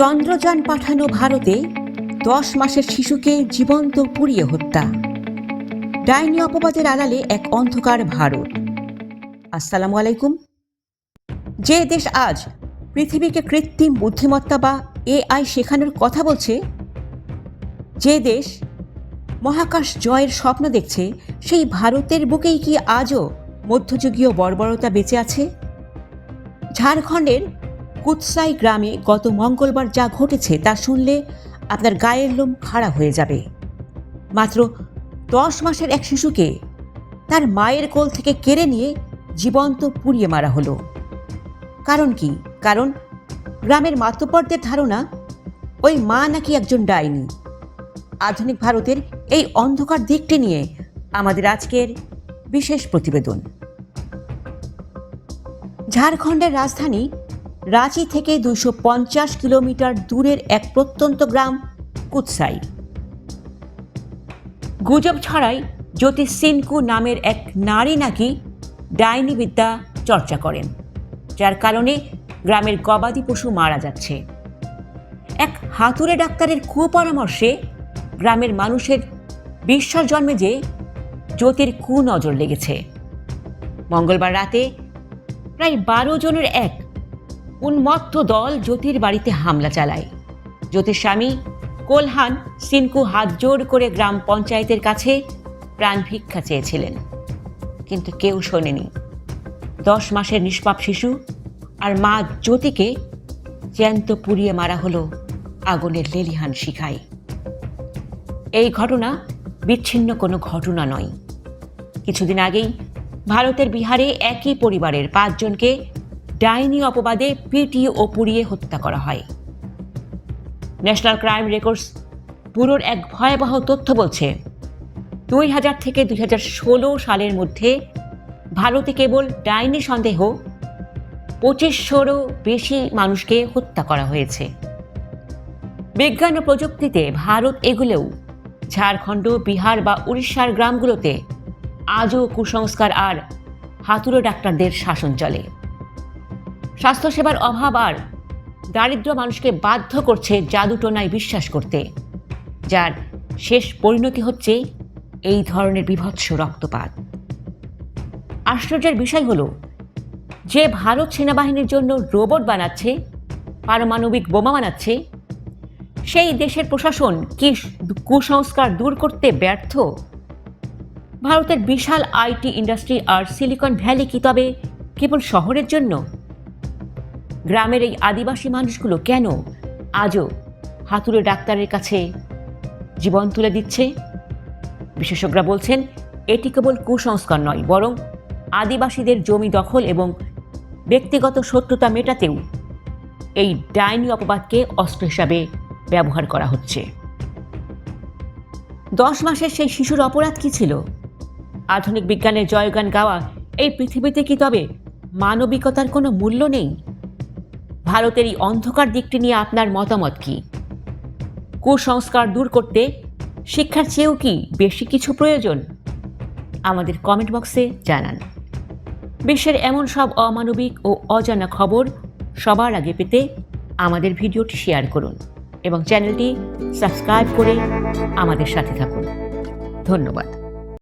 চন্দ্রযান পাঠানো ভারতে 10 মাসের শিশুকে জীবন্ত পুড়িয়ে হত্যা। ডাইনি অপবাদের আড়ালে এক অন্ধকার ভারত। আসসালামু আলাইকুম। যে দেশ আজ পৃথিবীকে কৃত্রিম বুদ্ধিমত্তা বা এআই শেখানোর কথা বলছে, যে দেশ মহাকাশ জয়ের স্বপ্ন দেখছে, সেই ভারতের বুকেই কি আজও মধ্যযুগীয় বর্বরতা বেঁচে আছে? ঝাড়খণ্ডের কুৎসাই গ্রামে গত মঙ্গলবার যা ঘটেছে তা শুনলে আপনার গায়ের লোম খাড়া হয়ে যাবে। মাত্র 10 মাসের এক শিশুকে তার মায়ের কোল থেকে কেড়ে নিয়ে জীবন্ত পুড়িয়ে মারা হলো। কারণ কি? কারণ গ্রামের মাতব্বরদের ধারণা ওই মা নাকি একজন ডাইনি। আধুনিক ভারতের এই অন্ধকার দিকটি নিয়ে আমাদের আজকের বিশেষ প্রতিবেদন। ঝাড়খণ্ডের রাজধানী রাঁচি থেকে 250 কিলোমিটার দূরের এক প্রত্যন্ত গ্রাম কুৎসাই। গুজব ছড়ায় জ্যোতি সিনকু নামের এক নারী নাকি ডাইনি বিদ্যা চর্চা করেন, যার কারণে গ্রামের গবাদি পশু মারা যাচ্ছে। এক হাতুড়ে ডাক্তারের কুপরামর্শে গ্রামের মানুষের বিশ্বাস জন্মে যে জ্যোতির কুনজর লেগেছে। মঙ্গলবার রাতে প্রায় 12 জনের এক উন্মত্ত দল জ্যোতির বাড়িতে হামলা চালায়। জ্যোতির স্বামী কোলহান সিনকু হাত জোর করে গ্রাম পঞ্চায়েতের কাছে প্রাণ ভিক্ষা চেয়েছিলেন, কিন্তু কেউ শোনেনি। 10 মাসের নিষ্পাপ শিশু আর মা জ্যোতিকে জ্যান্ত পুড়িয়ে মারা হলো আগুনের লেলিহান শিখায়। এই ঘটনা বিচ্ছিন্ন কোনো ঘটনা নয়। কিছুদিন আগেই ভারতের বিহারে একই পরিবারের 5 জনকে ডাইনি অপবাদে পিটিয়ে ও পুড়িয়ে হত্যা করা হয়। ন্যাশনাল ক্রাইম রেকর্ডস ব্যুরোর এক ভয়াবহ তথ্য বলছে, 2000 থেকে 2016 সালের মধ্যে ভারতে কেবল ডাইনি সন্দেহ 2500রও বেশি মানুষকে হত্যা করা হয়েছে। বিজ্ঞান ও প্রযুক্তিতে ভারত এগুলেও ঝাড়খণ্ড, বিহার বা উড়িষ্যার গ্রামগুলোতে আজও কুসংস্কার আর হাতুড়ে ডাক্তারদের শাসন চলে। স্বাস্থ্যসেবার অভাব আর দারিদ্র মানুষকে বাধ্য করছে জাদুটোনায় বিশ্বাস করতে, যার শেষ পরিণতি হচ্ছে এই ধরনের বীভৎস রক্তপাত। আশ্চর্যের বিষয় হলো, যে ভারত সেনাবাহিনীর জন্য রোবট বানাচ্ছে, পারমাণবিক বোমা বানাচ্ছে, সেই দেশের প্রশাসন কি কুসংস্কার দূর করতে ব্যর্থ? ভারতের বিশাল আইটি ইন্ডাস্ট্রি আর সিলিকন ভ্যালি কি তবে কেবল শহরের জন্য? গ্রামের এই আদিবাসী মানুষগুলো কেন আজও হাতুড়ে ডাক্তারের কাছে জীবন তুলে দিচ্ছে? বিশেষজ্ঞরা বলছেন, এটি কেবল কুসংস্কার নয়, বরং আদিবাসীদের জমি দখল এবং ব্যক্তিগত শত্রুতা মেটাতেও এই ডাইনি অপবাদকে অস্ত্র হিসাবে ব্যবহার করা হচ্ছে। 10 মাসের সেই শিশুর অপরাধ কি ছিল? আধুনিক বিজ্ঞানের জয়গান গাওয়া এই পৃথিবীতে কি তবে মানবিকতার কোনো মূল্য নেই? ভারতের এই অন্ধকার দিকটি নিয়ে আপনার মতামত কি? কুসংস্কার দূর করতে শিক্ষার চেয়েও কি বেশি কিছু প্রয়োজন? আমাদের কমেন্ট বক্সে জানান। বিশ্বের এমন সব অমানবিক ও অজানা খবর সবার আগে পেতে আমাদের ভিডিওটি শেয়ার করুন এবং চ্যানেলটি সাবস্ক্রাইব করে আমাদের সাথে থাকুন। ধন্যবাদ।